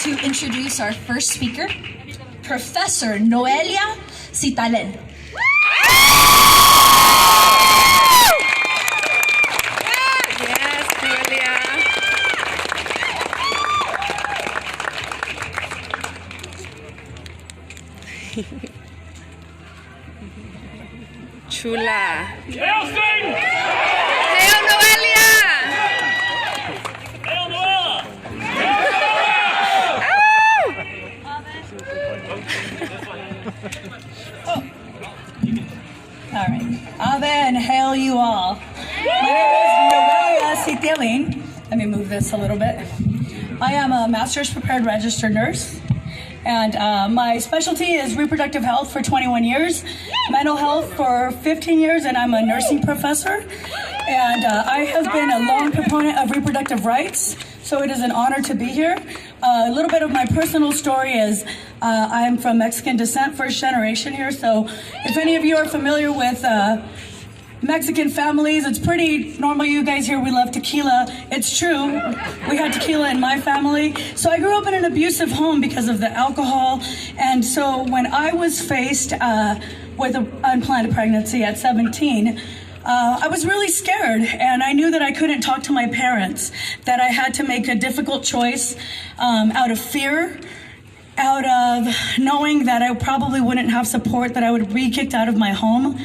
to introduce our first speaker, Professor Noelia Citialin. Yes, Noelia. Chula. Hail Satan! Hail Noelia! Hail Noah! All right. Amen. Hail you all. My name is Noelia Citialin. Let me move this a little bit. I am a master's prepared registered nurse, and my specialty is reproductive health for 21 years, mental health for 15 years, and I'm a nursing professor. And I have been a long proponent of reproductive rights, so it is an honor to be here. A little bit of my personal story is I'm from Mexican descent, first generation here, so if any of you are familiar with Mexican families, it's pretty normal. You guys here, we love tequila. It's true. We had tequila in my family. So I grew up in an abusive home because of the alcohol. And so when I was faced with an unplanned pregnancy at 17, I was really scared, and I knew that I couldn't talk to my parents, that I had to make a difficult choice out of fear, out of knowing that I probably wouldn't have support, that I would be kicked out of my home.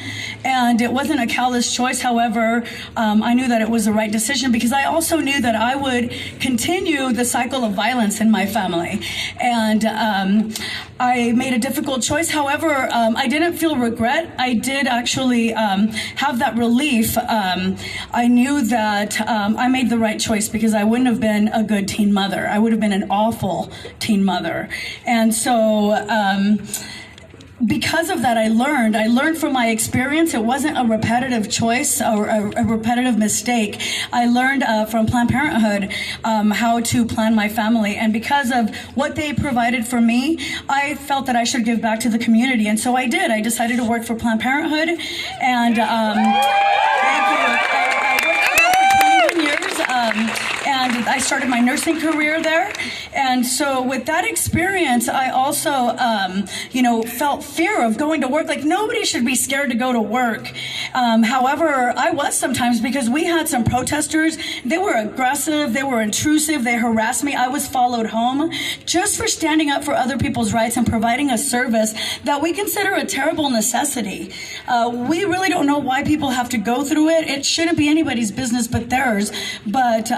And it wasn't a callous choice. However, I knew that it was the right decision because I also knew that I would continue the cycle of violence in my family. And I made a difficult choice. However, I didn't feel regret. I did actually have that relief. I knew that I made the right choice because I wouldn't have been a good teen mother. I would have been an awful teen mother. And so because of that, I learned from my experience. It wasn't a repetitive choice or a repetitive mistake. I learned from Planned Parenthood how to plan my family. And because of what they provided for me, I felt that I should give back to the community. And so I did. I decided to work for Planned Parenthood. And thank you. I worked for 21 years. And I started my nursing career there. And so with that experience, I also, felt fear of going to work. Like, nobody should be scared to go to work. However, I was sometimes, because we had some protesters. They were aggressive. They were intrusive. They harassed me. I was followed home just for standing up for other people's rights and providing a service that we consider a terrible necessity. We really don't know why people have to go through it. It shouldn't be anybody's business but theirs. But,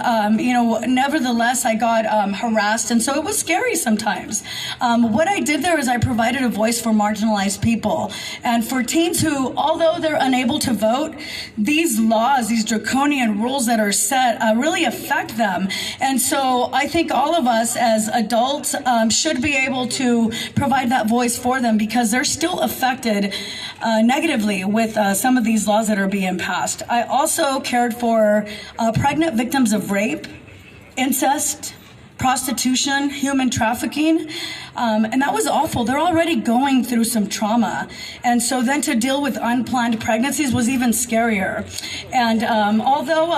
nevertheless, I got harassed, and so it was scary sometimes. What I did there is I provided a voice for marginalized people. And for teens who, although they're unable to vote, these laws, these draconian rules that are set really affect them. And so I think all of us as adults should be able to provide that voice for them because they're still affected negatively with some of these laws that are being passed. I also cared for pregnant victims of rape, incest, prostitution, human trafficking, and that was awful. They're already going through some trauma, and so then to deal with unplanned pregnancies was even scarier. And although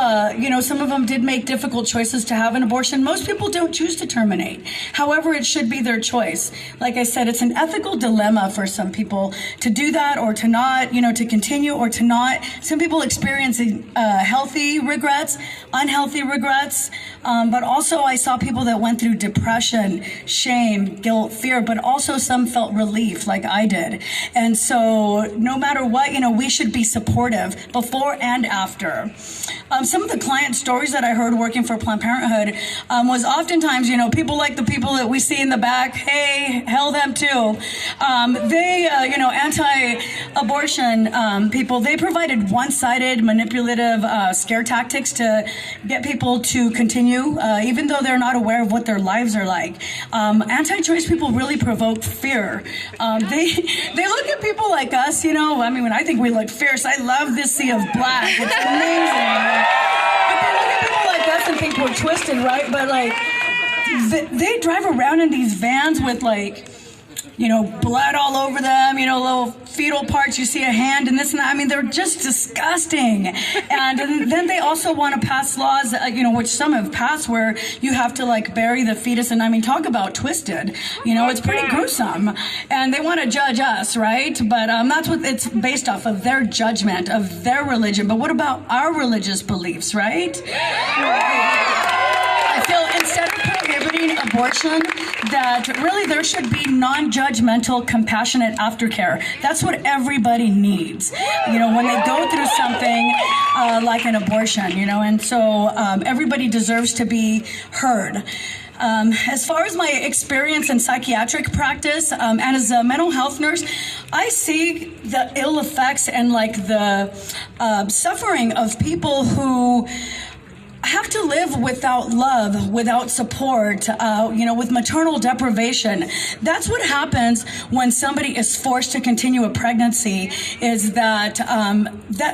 some of them did make difficult choices to have an abortion, most people don't choose to terminate. However, it should be their choice. Like I said, it's an ethical dilemma for some people to do that or to not, to continue or to not. Some people experience healthy regrets, unhealthy regrets, but also I saw people that went through depression, shame, guilt, fear, but also some felt relief like I did. And so no matter what, we should be supportive before and after. Some of the client stories that I heard working for Planned Parenthood was oftentimes, people like the people that we see in the back, hey, hell them too. They, anti-abortion people, they provided one-sided, manipulative scare tactics to get people to continue, even though they're not aware of what their lives are like. Anti-choice people really provoke fear. They look at people like us, when I think we look fierce. I love this sea of black. It's amazing. But they look at people like us and think we're twisted, right? But they drive around in these vans with blood all over them, little fetal parts, you see a hand and this and that. I mean, they're just disgusting. And then they also want to pass laws, which some have passed, where you have to bury the fetus. And I mean, talk about twisted, it's pretty gruesome. And they want to judge us, right? But that's what it's based off of, their judgment of their religion. But what about our religious beliefs, right? I feel instead of prohibiting abortion, that really there should be non-judgmental, compassionate aftercare. That's what everybody needs, when they go through something like an abortion, and so everybody deserves to be heard. As far as my experience in psychiatric practice and as a mental health nurse, I see the ill effects and the suffering of people who have to live without love, without support, with maternal deprivation. That's what happens when somebody is forced to continue a pregnancy, is that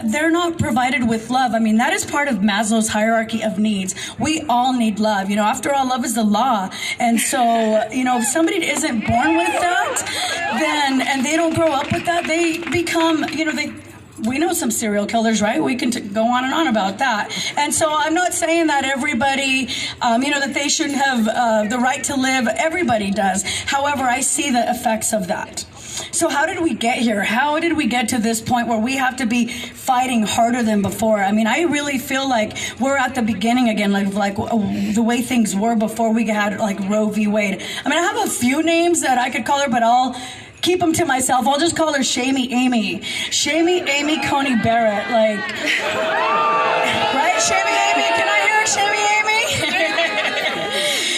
they're not provided with love. I mean, that is part of Maslow's hierarchy of needs. We all need love. After all, love is the law. And so, if somebody isn't born with that, and they don't grow up with that, they become, we know some serial killers, right? We can go on and on about that. And so I'm not saying that everybody, that they shouldn't have the right to live. Everybody does. However, I see the effects of that. So how did we get here? How did we get to this point where we have to be fighting harder than before? I mean, I really feel like we're at the beginning again, like the way things were before we had Roe v. Wade. I mean, I have a few names that I could call her, but I'll keep them to myself. I'll just call her Shamey Amy. Shamey Amy Coney Barrett. Right? Shamey Amy? Can I hear Shamey Amy?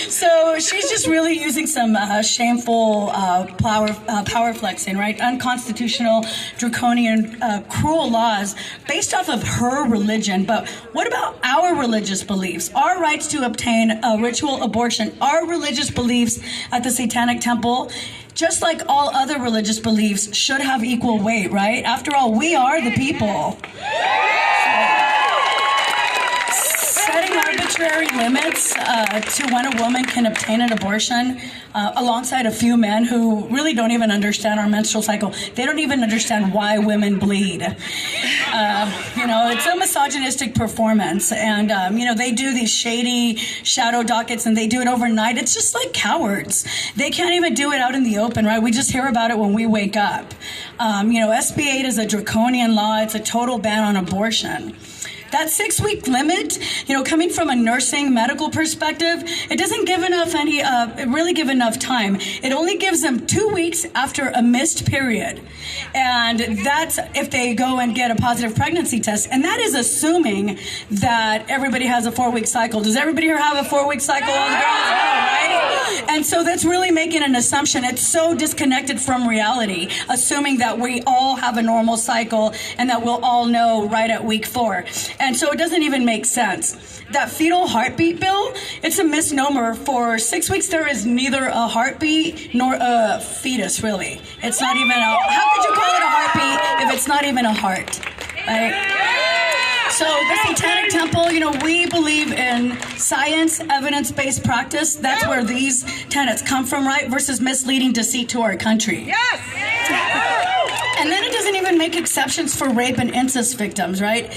So she's just really using some shameful power flexing, right? Unconstitutional, draconian, cruel laws based off of her religion. But what about our religious beliefs? Our rights to obtain a ritual abortion, our religious beliefs at the Satanic Temple, just like all other religious beliefs, should have equal weight, right? After all, we are the people. Setting arbitrary limits to when a woman can obtain an abortion alongside a few men who really don't even understand our menstrual cycle. They don't even understand why women bleed. It's a misogynistic performance. And, they do these shady shadow dockets and they do it overnight. It's just like cowards. They can't even do it out in the open, right? We just hear about it when we wake up. SB 8 is a draconian law. It's a total ban on abortion. That 6-week limit, coming from a nursing medical perspective, it doesn't give really give enough time. It only gives them 2 weeks after a missed period. And that's if they go and get a positive pregnancy test. And that is assuming that everybody has a 4-week cycle. Does everybody here have a 4-week cycle on the ground? No, right? And so that's really making an assumption. It's so disconnected from reality, assuming that we all have a normal cycle and that we'll all know right at week 4. And so it doesn't even make sense. That fetal heartbeat bill, it's a misnomer. For 6 weeks, there is neither a heartbeat nor a fetus, really. It's not even how could you call it a heartbeat if it's not even a heart, right? So the Satanic Temple, we believe in science, evidence-based practice. That's where these tenets come from, right? Versus misleading deceit to our country. Yes! And then it doesn't even make exceptions for rape and incest victims, right?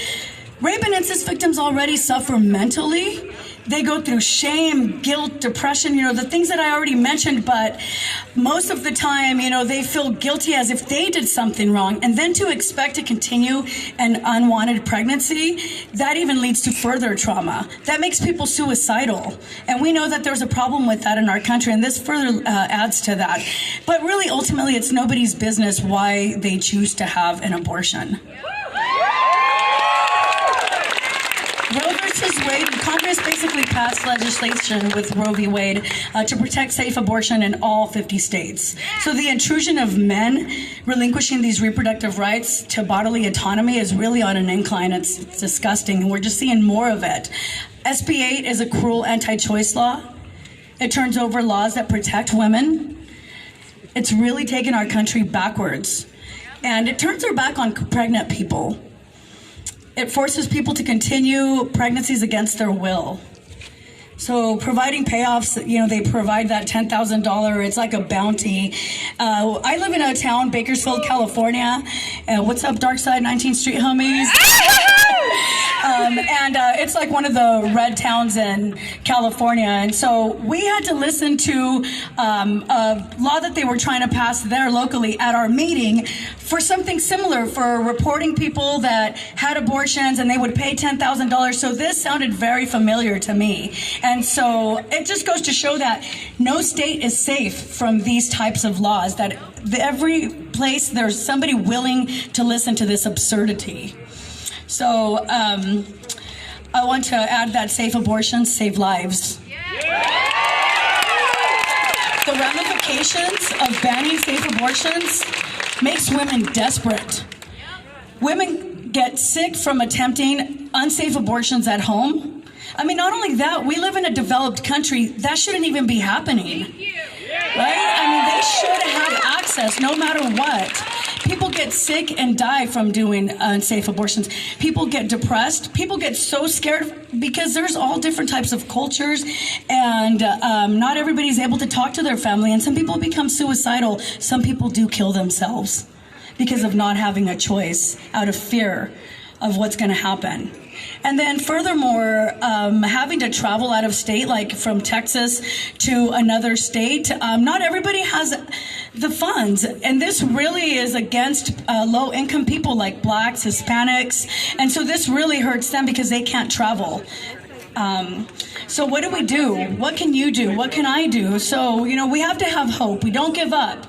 Rape and incest victims already suffer mentally. They go through shame, guilt, depression, the things that I already mentioned, but most of the time, they feel guilty as if they did something wrong. And then to expect to continue an unwanted pregnancy, that even leads to further trauma. That makes people suicidal. And we know that there's a problem with that in our country, and this further adds to that. But really, ultimately, it's nobody's business why they choose to have an abortion. Roe versus Wade, Congress basically passed legislation with Roe v. Wade to protect safe abortion in all 50 states. So the intrusion of men relinquishing these reproductive rights to bodily autonomy is really on an incline. It's disgusting, and we're just seeing more of it. SB 8 is a cruel anti-choice law. It turns over laws that protect women. It's really taken our country backwards. And it turns our back on pregnant people. It forces people to continue pregnancies against their will. So providing payoffs, they provide that $10,000. It's like a bounty. I live in a town, Bakersfield, California. What's up, Darkside 19th Street homies? And it's like one of the red towns in California. And so we had to listen to a law that they were trying to pass there locally at our meeting for something similar, for reporting people that had abortions, and they would pay $10,000. So this sounded very familiar to me. And so it just goes to show that no state is safe from these types of laws, that every place there's somebody willing to listen to this absurdity. So I want to add that safe abortions save lives. The ramifications of banning safe abortions makes women desperate. Women get sick from attempting unsafe abortions at home. I mean, not only that, we live in a developed country. That shouldn't even be happening. Right? I mean, they should have access no matter what. People get sick and die from doing unsafe abortions. People get depressed. People get so scared because there's all different types of cultures, and not everybody's able to talk to their family, and some people become suicidal. Some people do kill themselves because of not having a choice out of fear of what's going to happen. And then furthermore, having to travel out of state, like from Texas to another state, not everybody has the funds. And this really is against low-income people like blacks, Hispanics. And so this really hurts them because they can't travel. So what do we do? What can you do? What can I do? So, we have to have hope. We don't give up.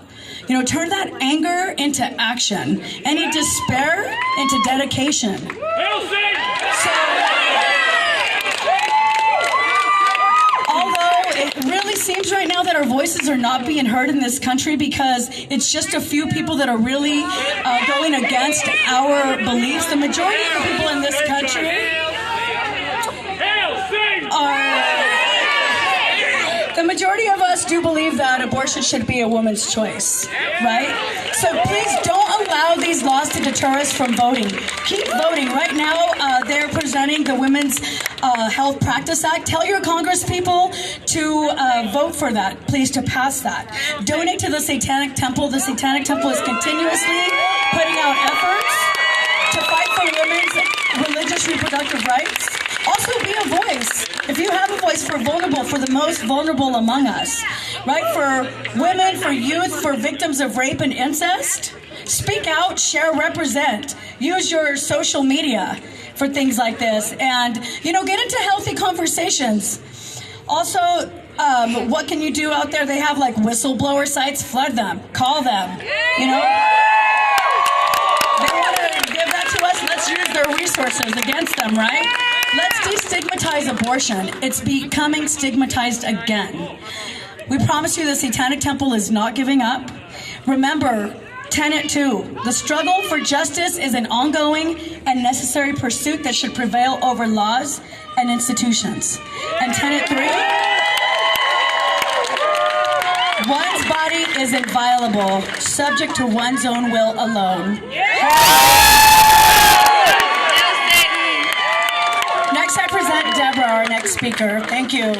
Turn that anger into action, any despair into dedication. So, although it really seems right now that our voices are not being heard in this country because it's just a few people that are really going against our beliefs, the majority of the people in this country the majority of us do believe that abortion should be a woman's choice, right? So please don't allow these laws to deter us from voting. Keep voting. Right now, they're presenting the Women's Health Practice Act. Tell your congresspeople to vote for that, please, to pass that. Donate to the Satanic Temple. The Satanic Temple is continuously putting out efforts to fight for women's religious reproductive rights. Also, be a voice. If you have a voice for the most vulnerable among us, right? For women, for youth, for victims of rape and incest, speak out, share, represent. Use your social media for things like this, and get into healthy conversations. Also, what can you do out there? They have like whistleblower sites. Flood them. Call them. They want to give that to us. Let's use their resources against them, right? Let's destigmatize abortion. It's becoming stigmatized again. We promise you the Satanic Temple is not giving up. Remember, Tenet 2, the struggle for justice is an ongoing and necessary pursuit that should prevail over laws and institutions. And Tenet 3, one's body is inviolable, subject to one's own will alone. Next, I present Deborah, our next speaker. Thank you.